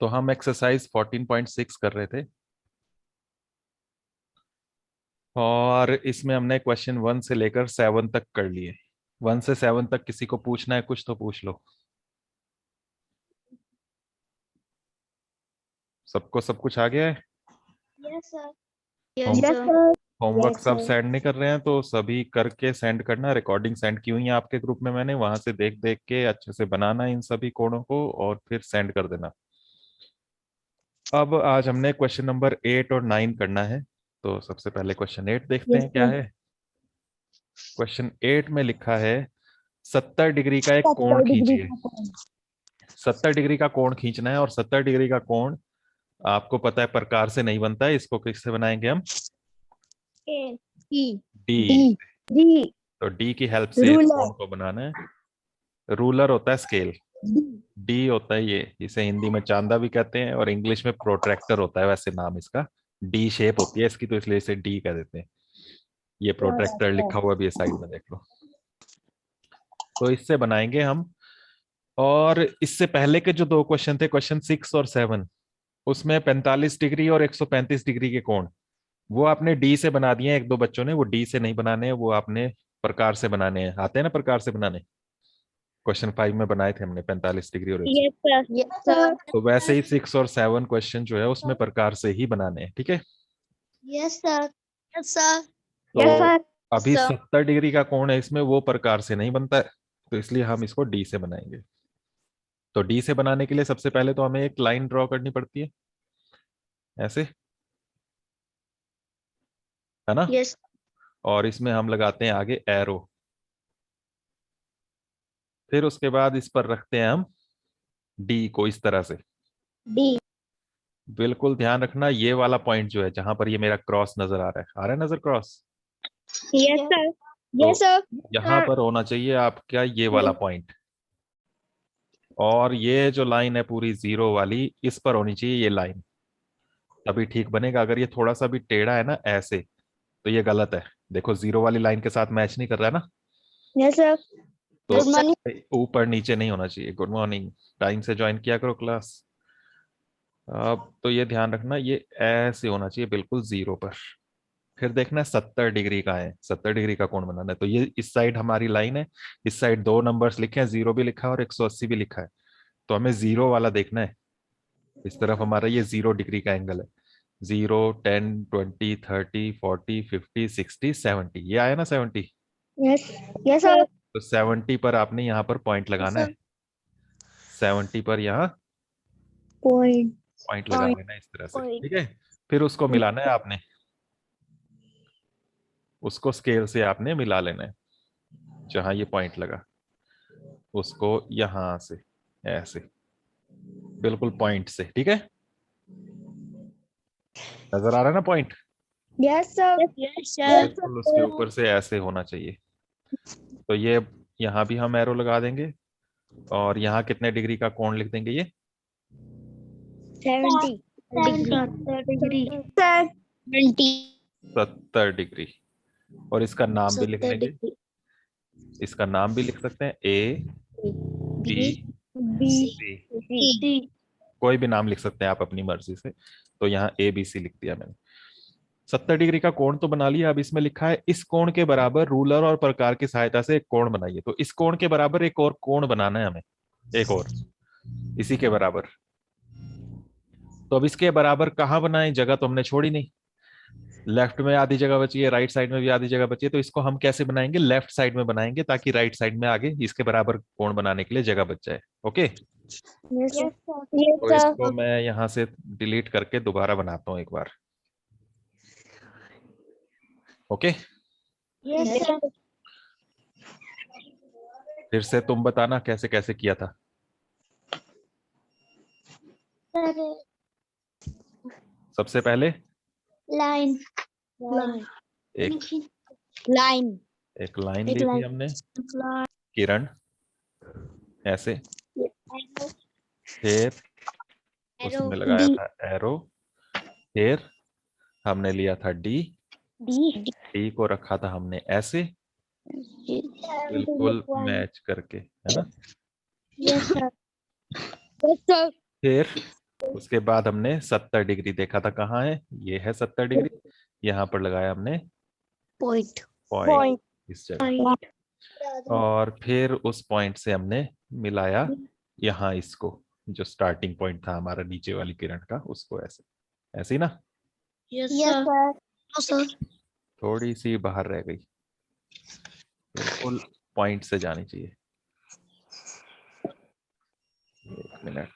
तो हम एक्सरसाइज 14.6 कर रहे थे और इसमें हमने क्वेश्चन 1 से लेकर 7 तक कर लिए। 1 से 7 तक किसी को पूछना है कुछ तो पूछ लो। सबको सब कुछ आ गया है? Yes sir. होमवर्क सब सेंड नहीं कर रहे हैं तो सभी करके सेंड करना। रिकॉर्डिंग सेंड की हुई है आपके ग्रुप में मैंने, वहां से देख देख के अच्छे से बनाना इन सभी कोडों को और फिर सेंड कर देना। अब आज हमने क्वेश्चन नंबर 8 और 9 करना है। तो सबसे पहले क्वेश्चन 8 देखते हैं क्या है। क्वेश्चन 8 में लिखा है 70 डिग्री का एक कोण खींचिए। 70 डिग्री का कोण खींचना है और 70 डिग्री का कोण आपको पता है प्रकार से नहीं बनता है। इसको किससे बनाएंगे हम? डी। तो डी की हेल्प से इस कोण को बनाना है। रूलर होता है स्केल, डी होता है ये, इसे हिंदी में चांदा भी कहते हैं और इंग्लिश में प्रोट्रैक्टर होता है वैसे नाम इसका। डी शेप होती है इसकी तो इसलिए इसे डी कह देते हैं। ये प्रोट्रैक्टर लिखा हुआ भी है साइड में, देख लो। तो इससे बनाएंगे हम। और इससे पहले के जो दो क्वेश्चन थे, क्वेश्चन 6 और 7, उसमें 45 डिग्री और 135 डिग्री के कोण वो आपने डी से बना दिए हैं। एक दो बच्चों ने वो डी से नहीं बनाने हैं, वो आपने प्रकार से बनाने हैं। आते हैं ना प्रकार से बनाने? क्वेश्चन 5 में बनाए थे हमने 45 डिग्री और 100। Yes sir. तो वैसे ही 6 और 7 क्वेश्चन जो है उसमें प्रकार से ही बनाने हैं, ठीक है? Yes sir. Yes sir. तो अभी 70 डिग्री का कोण है, इसमें वो प्रकार से नहीं बनता है तो इसलिए हम इसको डी से बनाएंगे। तो डी से बनाने के लिए सबसे पहले तो हमें एक लाइन ड्रॉ करनी पड़ती है, ऐसे, है ना? यस। और इसमें हम लगाते हैं आगे एरो। फिर उसके बाद इस पर रखते हैं हम डी को इस तरह से। डी। बिल्कुल ध्यान रखना ये वाला पॉइंट जो है जहां पर ये मेरा क्रॉस नजर आ रहा है नजर क्रॉस। Yes sir. तो यस सर। यहां पर होना चाहिए आपका ये वाला पॉइंट। और ये जो लाइन है पूरी जीरो वाली, इस पर होनी चाहिए ये लाइन, तभी ठीक बनेगा। अगर ये थोड़ा सा भी टेढ़ा है ना ऐसे, तो ये गलत है। देखो जीरो वाली लाइन के साथ मैच नहीं कर रहा है ना। Yes sir. तो ऊपर नीचे नहीं होना चाहिए। गुड मॉर्निंग, टाइम से ज्वाइन किया करो क्लास। अब तो ये ध्यान रखना ये ऐसे होना चाहिए बिल्कुल जीरो पर। फिर देखना 70 डिग्री का है, 70 डिग्री का कोण बनाना है। तो ये इस साइड हमारी लाइन है, इस साइड दो नंबर्स लिखे हैं, जीरो भी लिखा है और 180 भी लिखा है। तो हमें जीरो वाला देखना है। इस तरफ हमारा ये 0 डिग्री का एंगल है। 0, 10, 20, 30, 40, 50, 60, 70, ये आया ना 70? यस। Yes sir. तो 70 पर आपने यहाँ पर पॉइंट लगाना है। 70 पर यहाँ पॉइंट। पॉइंट लगा देना इस तरह से, ठीक है? फिर उसको मिलाना है आपने, उसको स्केल से आपने मिला लेना है। जहां ये पॉइंट लगा उसको यहां से ऐसे बिल्कुल पॉइंट से, ठीक है? नजर आ रहा है ना point? Yes sir. Yes sir. बिल्कुल उसके ऊपर से ऐसे होना चाहिए। तो ये यहाँ भी हम एरो लगा देंगे और यहाँ कितने डिग्री का कोण लिख देंगे ये? 70 डिग्री। सर 20। 70 डिग्री। और इसका नाम भी लिख देंगे। इसका नाम भी लिख सकते हैं ए बी बी सी, सी। कोई भी नाम लिख सकते हैं आप अपनी मर्जी से। तो यहाँ ए बी सी लिख दिया मैंने। 70 डिग्री का कोण तो बना लिया। अब इसमें लिखा है इस कोण के बराबर रूलर और प्रकार की सहायता से एक कोण बनाइए। तो इस कोण के बराबर एक और कोण बनाना है हमें, एक और इसी के बराबर। तो अब इसके बराबर कहाँ बनाए? जगह तो हमने छोड़ी नहीं। लेफ्ट में आधी जगह बची है, राइट साइड में भी आधी जगह बची है। तो इसको हम कैसे बनाएंगे? लेफ्ट साइड में बनाएंगे ताकि राइट साइड में आगे इसके बराबर कोण बनाने के लिए जगह बच जाए। ओके, यस तो सर। इसको मैं यहां से डिलीट करके दोबारा बनाता हूं एक बार। Okay, yes sir. फिर से तुम बताना कैसे कैसे किया था। सबसे पहले लाइन। एक लाइन। एक लाइन ली थी हमने, किरण, ऐसे। फिर उसमें लगाया था एरो। फिर हमने लिया था डी, डी को रखा था हमने ऐसे बिल्कुल मैच करके, है ना? Yes sir. Yes sir. फिर उसके बाद हमने 70 डिग्री देखा था, कहाँ है, ये है 70 डिग्री, यहाँ पर लगाया हमने पॉइंट पॉइंट इस जगह, और फिर उस पॉइंट से हमने मिलाया यहाँ इसको, जो स्टार्टिंग पॉइंट था हमारा नीचे वाली किरण का, उसको ऐसे, ऐसे ही ना। Yes sir. थोड़ी सी बाहर रह गई, बिल्कुल पॉइंट से जानी चाहिए। एक मिनट,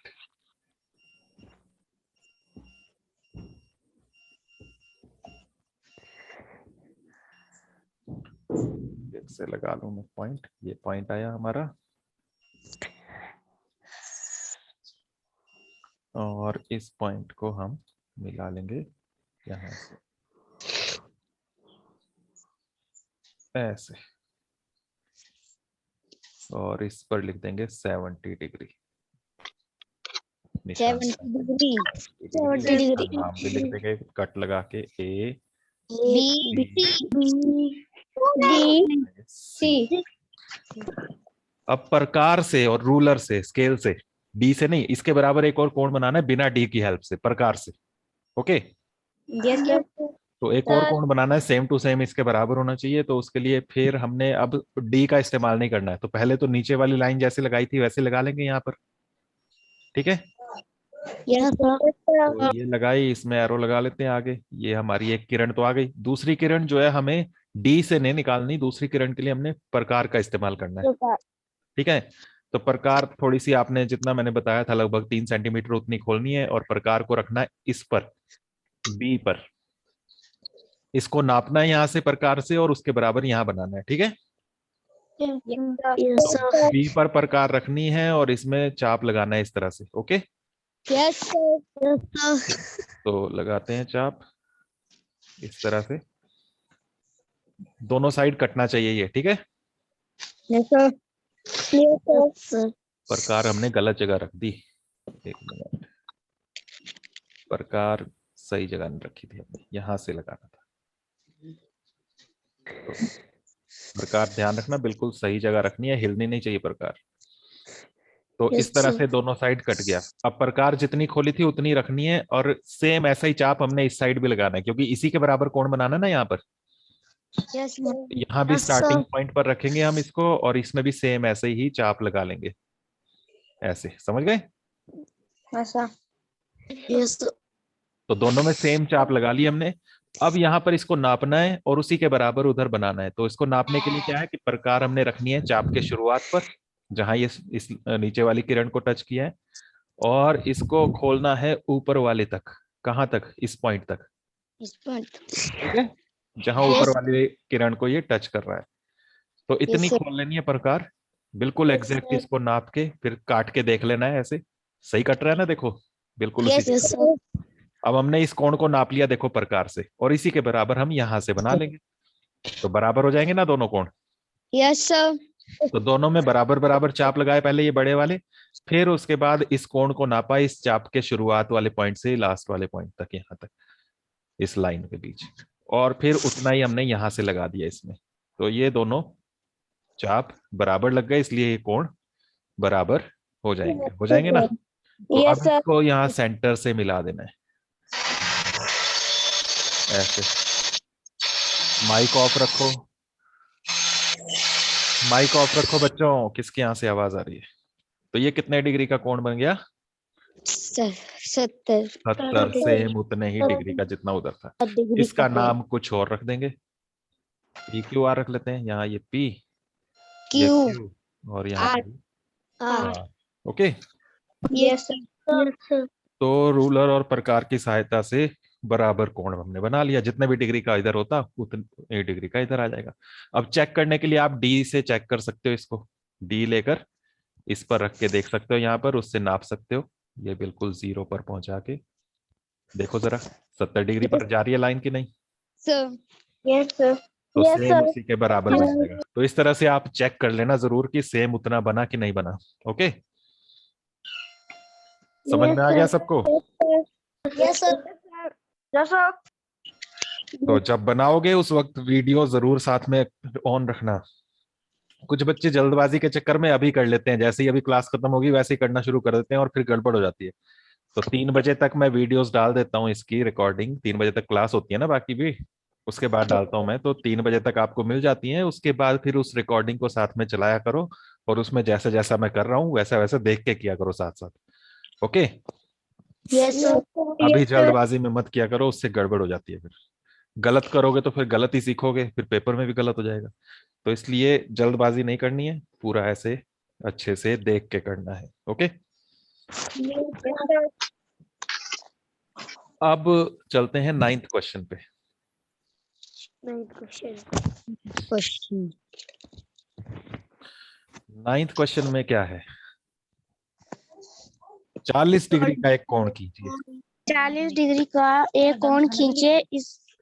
फिर से लगा लूं मैं पॉइंट, ये पॉइंट आया हमारा, और इस पॉइंट को हम मिला लेंगे यहाँ से ऐसे, और इस पर लिख देंगे 70 डिग्री, 70 डिग्री नाम भी लिख देंगे कट लगा के, ए बी डी सी। अब प्रकार से और रूलर से, स्केल से, डी से नहीं, इसके बराबर एक और कोण बनाना है बिना डी की हेल्प से, प्रकार से। Okay, yes sir. तो एक और कोण बनाना है सेम टू सेम इसके बराबर होना चाहिए, तो उसके लिए फिर हमने अब डी का इस्तेमाल नहीं करना है, तो पहले तो नीचे वाली लाइन जैसे लगाई थी वैसे लगा लेंगे यहाँ पर, ठीक है। Yes sir. तो ये लगाई, इसमें एरो लगा लेते हैं आगे, ये हमारी एक किरण तो आ गई, दूसरी किरण जो है हमें डी से नहीं निकालनी, दूसरी किरण के लिए हमने प्रकार का इस्तेमाल करना है, ठीक है। तो प्रकार थोड़ी सी आपने जितना मैंने बताया था लगभग 3 सेंटीमीटर उतनी खोलनी है, और प्रकार को रखना है इस पर, बी पर, इसको नापना है यहाँ से प्रकार से, और उसके बराबर यहाँ बनाना है, ठीक है। यस तो बी पर प्रकार रखनी है और इसमें चाप लगाना है इस तरह से, ओके। Yes sir. तो लगाते हैं चाप इस तरह से, दोनों साइड कटना चाहिए ये, ठीक है। Yes sir. प्रकार हमने गलत जगह रख दी, एक मिनट, प्रकार सही जगह नहीं रखी थी हमने, यहां से लगाना था, तो प्रकार ध्यान रखना बिल्कुल सही जगह रखनी है, हिलनी नहीं चाहिए प्रकार। तो इस तरह से दोनों साइड कट गया। अब प्रकार जितनी खोली थी उतनी रखनी है, और सेम ऐसा ही चाप हमने इस साइड भी लगाना है, क्योंकि इसी के बराबर कोण बनाना है ना यहाँ पर। यस यहाँ भी स्टार्टिंग पॉइंट पर रखेंगे हम इसको, और इसमें भी सेम ऐसे ही चाप लगा लेंगे, ऐसे, समझ गए। यस। तो दोनों में सेम चाप लगा ली हमने। अब यहाँ पर इसको नापना है और उसी के बराबर उधर बनाना है, तो इसको नापने के लिए क्या है कि प्रकार हमने रखनी है चाप के शुरुआत पर, जहां ये इस नीचे वाली किरण को टच किया है, और इसको खोलना है ऊपर वाले तक, कहाँ तक, इस पॉइंट तक, ठीक है, जहां ऊपर वाली किरण को ये टच कर रहा है। तो इतनी खोल लेनी है प्रकार, बिल्कुल एग्जैक्ट इसको नाप के, फिर काट के देख लेना है, ऐसे सही कट रहा है ना, देखो बिल्कुल उसी तरह। अब हमने इस कोण को नाप लिया देखो प्रकार से, और इसी के बराबर हम यहां से बना लेंगे, तो बराबर हो जाएंगे ना दोनों कोण। Yes sir. तो दोनों में बराबर बराबर चाप लगाए पहले ये बड़े वाले, फिर उसके बाद इस कोण को नापा इस चाप के शुरुआत वाले पॉइंट से लास्ट वाले पॉइंट तक, यहां तक, इस लाइन के बीच, और फिर उतना ही हमने यहां से लगा दिया इसमें। तो ये दोनों चाप बराबर लग गए, इसलिए ये कोण बराबर हो जाएंगे ना। तो अब इसको यहाँ सेंटर से मिला देना है ऐसे। माइक ऑफ रखो, माइक ऑफ रखो बच्चों, किसके यहाँ से आवाज आ रही है। तो ये कितने डिग्री का कोण बन गया, 70 सेम उतने ही डिग्री का जितना उधर था। इसका नाम कुछ और रख देंगे, पी क्यू आर रख लेते हैं, यहाँ ये पी, ये क्यू, और यहाँ आर, ओके। यस तो रूलर और प्रकार की सहायता से बराबर कोण हमने बना लिया, जितने भी डिग्री का इधर होता उतने डिग्री का इधर आ जाएगा। अब चेक करने के लिए आप डी से चेक कर सकते हो, इसको डी लेकर इस पर रख के देख सकते हो, यहाँ पर उससे नाप सकते हो, ये बिल्कुल 0 पर पहुंचा के देखो जरा 70 डिग्री पर जा रही है लाइन की नहीं। Yes sir. तो सेम उसी के बराबर बन जाएगा। तो इस तरह से आप चेक कर लेना जरूर कि सेम उतना बना कि नहीं बना, ओके। समझ में आ गया सबको। Yes sir. Yes sir. तो जब बनाओगे उस वक्त वीडियो जरूर साथ में ऑन रखना। कुछ बच्चे जल्दबाजी के चक्कर में अभी कर लेते हैं, जैसे ही अभी क्लास खत्म होगी वैसे ही करना शुरू कर देते हैं और फिर गड़बड़ हो जाती है। तो 3 बजे तक मैं वीडियोस डाल देता हूँ, इसकी रिकॉर्डिंग 3 बजे तक क्लास होती है ना बाकी भी, उसके बाद डालता हूँ मैं, तो 3 बजे तक आपको मिल जाती है। उसके बाद फिर उस रिकॉर्डिंग को साथ में चलाया करो, और उसमें जैसा जैसा मैं कर रहा हूँ वैसा वैसा देख के किया करो साथ साथ। ओके। Yes sir. अभी जल्दबाजी में मत किया करो, उससे गड़बड़ हो जाती है फिर। गलत करोगे तो फिर गलत ही सीखोगे, फिर पेपर में भी गलत हो जाएगा। तो इसलिए जल्दबाजी नहीं करनी है, पूरा ऐसे अच्छे से देख के करना है। ओके। अब चलते हैं 9th क्वेश्चन पे। क्वेश्चन 9th क्वेश्चन में क्या है? 40 डिग्री का एक कोण कीजिए। 40 डिग्री का एक कोण खींचे।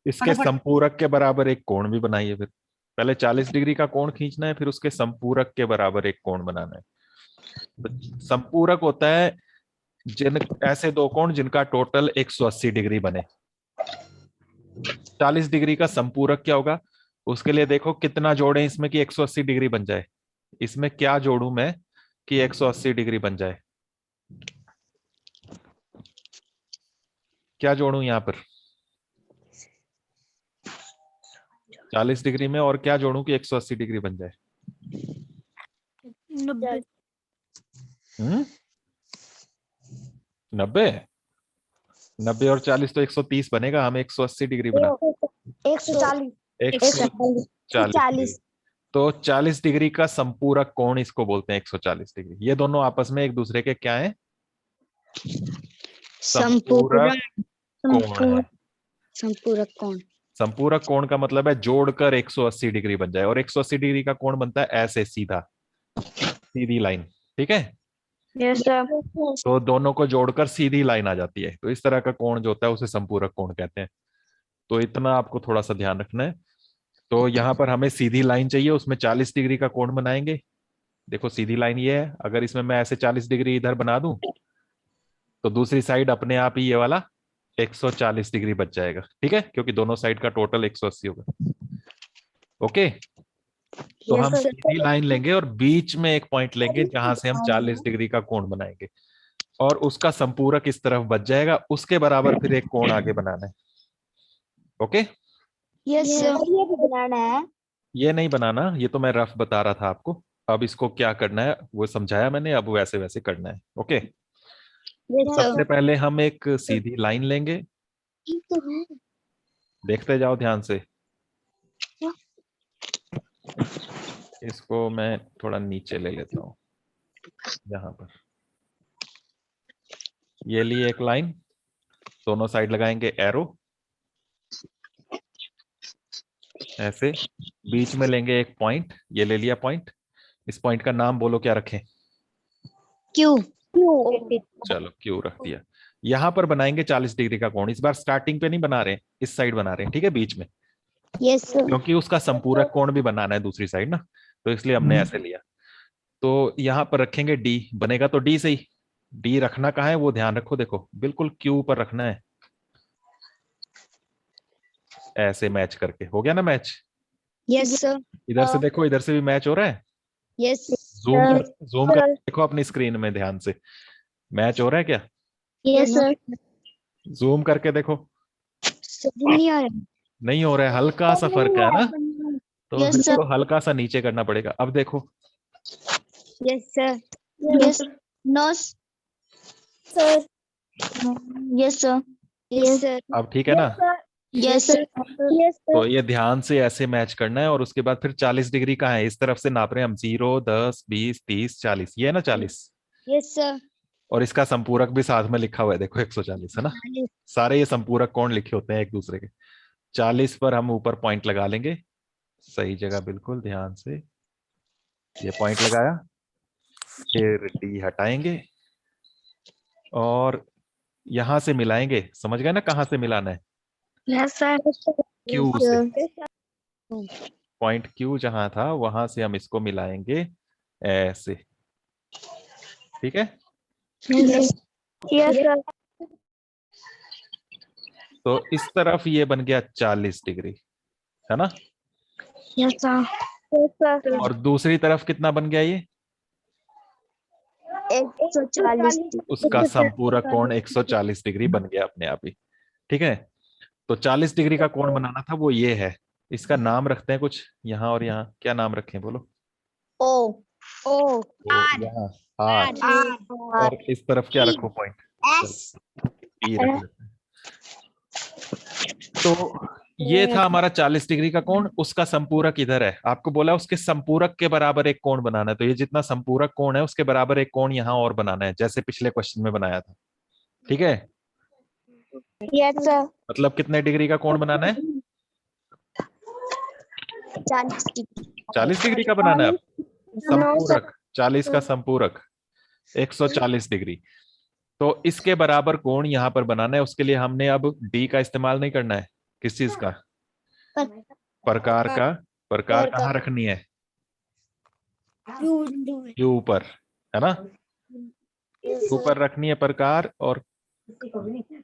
इसके संपूरक के बराबर एक कोण भी बनाइए। फिर पहले 40 डिग्री का कोण खींचना है, फिर उसके संपूरक के बराबर एक कोण बनाना है। तो संपूरक होता है जिन ऐसे दो कोण जिनका टोटल 180 डिग्री बने। 40 डिग्री का संपूरक क्या होगा? उसके लिए देखो कितना जोड़े इसमें कि 180 डिग्री बन जाए। इसमें क्या जोड़ू मैं कि 180 डिग्री बन जाए? क्या जोड़ू यहां पर 40 डिग्री में, और क्या जोड़ू कि 180 डिग्री बन जाए? 90 90 90 और 40 तो 130 बनेगा, हमें 180 डिग्री बना 140 140 डिग्री। तो 40 डिग्री का संपूरक कोण इसको बोलते हैं 140 डिग्री। ये दोनों आपस में एक दूसरे के क्या है? संपूरक कोण है। संपूरक कोण। संपूरक कोण का मतलब है जोड़कर 180 डिग्री बन जाए, और 180 डिग्री का कोण बनता है ऐसे सीधा, सीधी लाइन। ठीक है। Yes sir. तो दोनों को जोड़कर सीधी लाइन आ जाती है, तो इस तरह का कोण जो होता है उसे संपूरक कोण कहते हैं। तो इतना आपको थोड़ा सा ध्यान रखना है। तो यहाँ पर हमें सीधी लाइन चाहिए, उसमें 40 डिग्री का कोण बनाएंगे। देखो सीधी लाइन ये है, अगर इसमें मैं ऐसे 40 डिग्री इधर बना दूं तो दूसरी साइड अपने आप ही ये वाला 140 डिग्री बच जाएगा। ठीक है, क्योंकि दोनों साइड का टोटल 180 होगा। ओके। तो हम सीधी लाइन लेंगे और बीच में एक पॉइंट लेंगे जहां से हम 40 डिग्री का कोण बनाएंगे, और उसका संपूरक इस तरफ बच जाएगा, उसके बराबर फिर एक कोण आगे बनाना है। ओके। Yes sir. ये भी बनाना है। ये नहीं बनाना, ये तो मैं रफ बता रहा था आपको। अब इसको क्या करना है वो समझाया मैंने, अब वैसे वैसे करना है। ओके। यस सबसे सर। पहले हम एक सीधी लाइन लेंगे, देखते जाओ ध्यान से। इसको मैं थोड़ा नीचे ले लेता हूं, यहां पर ये ली एक लाइन, दोनों साइड लगाएंगे एरो ऐसे, बीच में लेंगे एक पॉइंट, ये ले लिया पॉइंट। इस पॉइंट का नाम बोलो, क्या रखें? क्यू। चलो क्यू रख दिया। यहां पर बनाएंगे 40 डिग्री का कोण। इस बार स्टार्टिंग पे नहीं बना रहे, इस साइड बना रहे हैं, ठीक है, बीच में, यस सर। क्योंकि उसका संपूरक कोण भी बनाना है दूसरी साइड ना, तो इसलिए हमने ऐसे लिया। तो यहां पर रखेंगे डी, बनेगा तो डी से ही। डी रखना कहाँ है वो ध्यान रखो, देखो बिल्कुल क्यू पर रखना है, ऐसे मैच करके। हो गया ना मैच? Yes sir. इधर से देखो, इधर से भी मैच हो रहा है। यस जूम कर देखो अपनी स्क्रीन में ध्यान से, मैच हो रहा है क्या? Yes sir. जूम करके देखो। नहीं आ रहा। नहीं हो रहा है, हल्का सा फर्क है ना, तो फिर यस सर। इसको हल्का सा नीचे करना पड़ेगा। अब देखो, yes sir. Yes. No sir. Yes sir. Yes sir. अब ठीक है ना? Yes sir. Yes sir. तो ये ध्यान से ऐसे मैच करना है, और उसके बाद फिर 40 डिग्री का है, इस तरफ से नाप रहे हैं हम, 0 10 20 30 40, ये है ना 40। Yes sir. और इसका संपूरक भी साथ में लिखा हुआ है, देखो 140 है ना। सारे ये संपूरक कोण लिखे होते हैं एक दूसरे के। 40 पर हम ऊपर पॉइंट लगा लेंगे, सही जगह बिल्कुल ध्यान से, ये पॉइंट लगाया। फिर डी हटाएंगे और यहां से मिलाएंगे, समझ गए ना कहां से मिलाना है? Yes sir. क्यू से। पॉइंट क्यू जहां था वहां से हम इसको मिलाएंगे ऐसे। ठीक है। Yes sir. तो इस तरफ ये बन गया 40 डिग्री, है ना? Yes sir. और दूसरी तरफ कितना बन गया ये? 140 उसका संपूरक कोण 140 डिग्री बन गया अपने आप ही। ठीक है, तो 40 डिग्री का कोण बनाना था, वो ये है। इसका नाम रखते हैं कुछ, यहाँ और यहाँ क्या नाम रखें बोलो? ओ ओ तो यहाँ आर, और इस तरफ क्या रखो पॉइंट? ई रख लेते हैं। तो ये था हमारा 40 डिग्री का कोण, उसका संपूरक इधर है। आपको बोला उसके संपूरक के बराबर एक कोण बनाना है, तो ये जितना संपूरक कोण है उसके बराबर एक कोण यहाँ और बनाना है, जैसे पिछले क्वेश्चन में बनाया था। ठीक है, यस सर मतलब कितने डिग्री का कोण बनाना है? 40 डिग्री का बनाना है। संपूरक 40 का संपूरक 140 डिग्री। तो इसके बराबर कोण यहां पर बनाना है। उसके लिए हमने अब डी का इस्तेमाल नहीं करना है। किस चीज का? प्रकार का। प्रकार कहाँ रखनी है? क्यू पर, है ना? ऊपर रखनी है प्रकार, और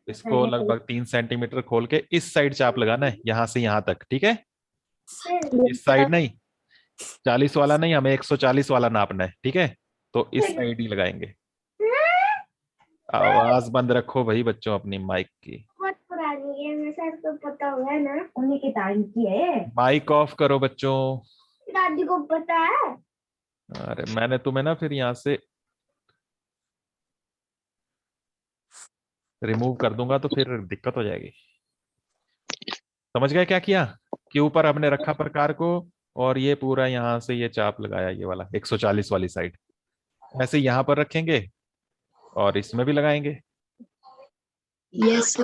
इसको लगभग 3 सेंटीमीटर खोल के इस साइड चाप लगाना है, यहां से यहां तक। ठीक है, इस साइड नहीं, 40 वाला नहीं, हमें 140 वाला नापना है। ठीक है, तो इस साइड ही लगाएंगे। आवाज बंद रखो भाई बच्चों अपनी माइक की। बहुत पुरानी है, सर को पता हुआ है ना, उन्हीं के टाइम की है। माइक ऑफ करो बच्चों। दादी को पता है। अरे मैंने तुम्हें ना फिर यहां से रिमूव कर दूंगा तो फिर दिक्कत हो जाएगी। समझ गए क्या किया? कि ऊपर हमने रखा प्रकार को, और ये पूरा यहां से ये चाप लगाया, ये वाला 140 वाली साइड ऐसे यहां पर रखेंगे, और इसमें भी लगाएंगे। यस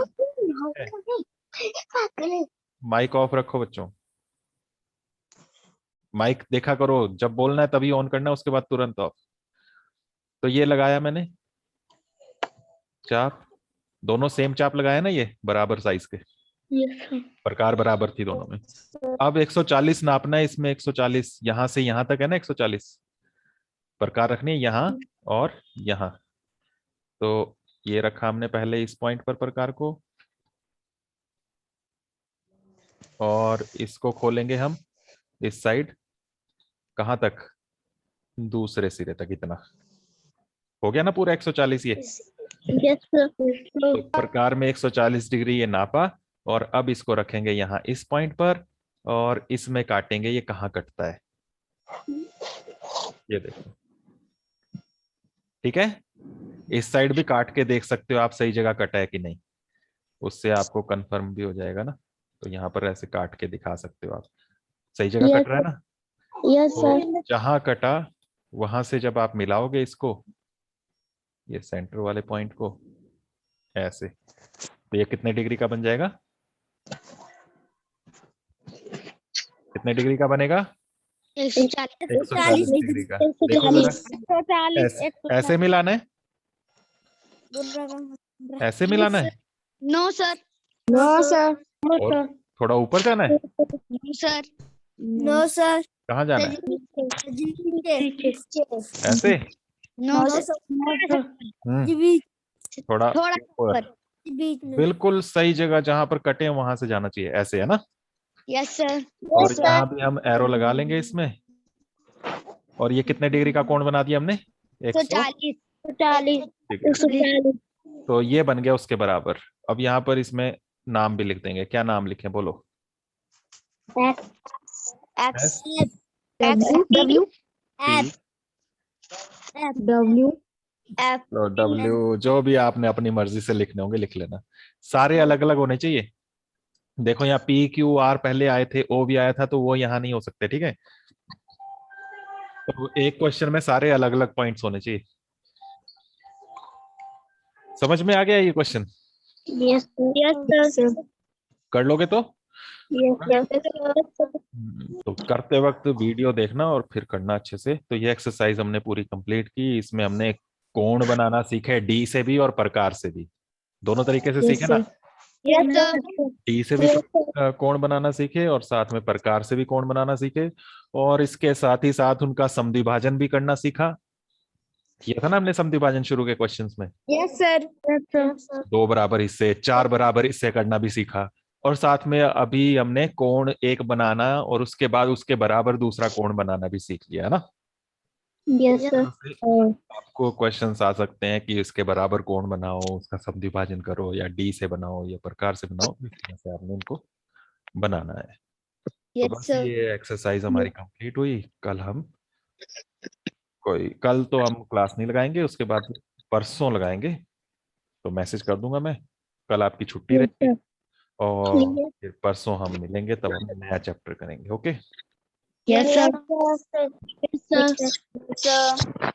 माइक ऑफ रखो बच्चों। माइक देखा करो, जब बोलना है तभी ऑन करना है, उसके बाद तुरंत ऑफ। तो ये लगाया मैंने चाप, दोनों सेम चाप लगाया ना, ये बराबर साइज के, प्रकार बराबर थी दोनों में। अब 140 नापना है इसमें, 140 यहां से यहां तक है ना, 140 प्रकार रखनी है यहां और यहां। तो ये रखा हमने पहले इस पॉइंट पर प्रकार को, और इसको खोलेंगे हम इस साइड, कहां तक? दूसरे सिरे तक। इतना हो गया ना पूरा 140 ये। तो प्रकार में 140 डिग्री ये नापा, और अब इसको रखेंगे यहाँ इस पॉइंट पर, और इसमें काटेंगे ये कहाँ कटता है, ये देखो। ठीक है, इस साइड भी काट के देख सकते हो आप सही जगह कटा है कि नहीं, उससे आपको कंफर्म भी हो जाएगा ना। तो यहाँ पर ऐसे काट के दिखा सकते हो आप सही जगह कट रहा है ना। यस सर तो जहां कटा वहां से जब आप मिलाओगे इसको, ये सेंटर वाले पॉइंट को ऐसे, तो ये कितने डिग्री का बन जाएगा? कितने डिग्री का बनेगा? 140 डिग्री का। देखो जरा, ऐसे मिलाना है, ऐसे मिलाना है, नो सर नो सर और थोड़ा ऊपर जाना है। नो सर नो सर कहाँ जाना है? ऐसे। नो सर थोड़ा थोड़ा ऊपर, बिल्कुल सही जगह जहां पर कटे हैं वहां से जाना चाहिए, ऐसे, है ना। यस सर और यहाँ भी हम एरो लगा लेंगे इसमें। और ये कितने डिग्री का कोण बना दिया हमने? 140 तो ये बन गया उसके बराबर। अब यहाँ पर इसमें नाम भी लिख देंगे। क्या नाम लिखें बोलो? X W T W F तो डब्ल्यू, जो भी आपने अपनी मर्जी से लिखने होंगे लिख लेना, सारे अलग अलग होने चाहिए। देखो यहाँ पी क्यू आर पहले आए थे, ओ भी आया था, तो वो यहाँ नहीं हो सकते। ठीक है, तो एक क्वेश्चन में सारे अलग अलग पॉइंट्स होने चाहिए। समझ में आ गया ये क्वेश्चन? यस सर कर लोगे तो? यस तो करते वक्त वीडियो देखना और फिर करना अच्छे से। तो ये एक्सरसाइज हमने पूरी कंप्लीट की। इसमें हमने कोण बनाना सीखे, डी से भी और प्रकार से भी, दोनों तरीके से सीखे ना। डी से भी कोण बनाना सीखे, और साथ में प्रकार से भी कोण बनाना सीखे, और इसके साथ ही साथ उनका समद्विभाजन भी करना सीखा। किया था ना हमने समद्विभाजन शुरू के क्वेश्चंस में। यस सर 2 बराबर हिस्से, 4 बराबर हिस्से करना भी सीखा। और साथ में अभी हमने कोण एक बनाना, और उसके बाद उसके बराबर दूसरा कोण बनाना भी सीख लिया, है ना। Yes sir. आपको क्वेश्चंस आ सकते हैं कि इसके बराबर कोण बनाओ, उसका समद्विभाजन करो, या डी से बनाओ, या प्रकार से बनाओ। इस तरह से आपने इनको बनाना है। तो यस बस सर। ये एक्सरसाइज हमारी कंप्लीट हुई। कल तो हम क्लास नहीं लगाएंगे, उसके बाद परसों लगाएंगे। तो मैसेज कर दूंगा मैं। कल आपकी छुट्टी यस रहेगी सर। और ठीक है। फिर परसों हम मिलेंगे, तब हम नया चैप्टर करेंगे। Okay. Yes yes sir. Sir. Yes sir.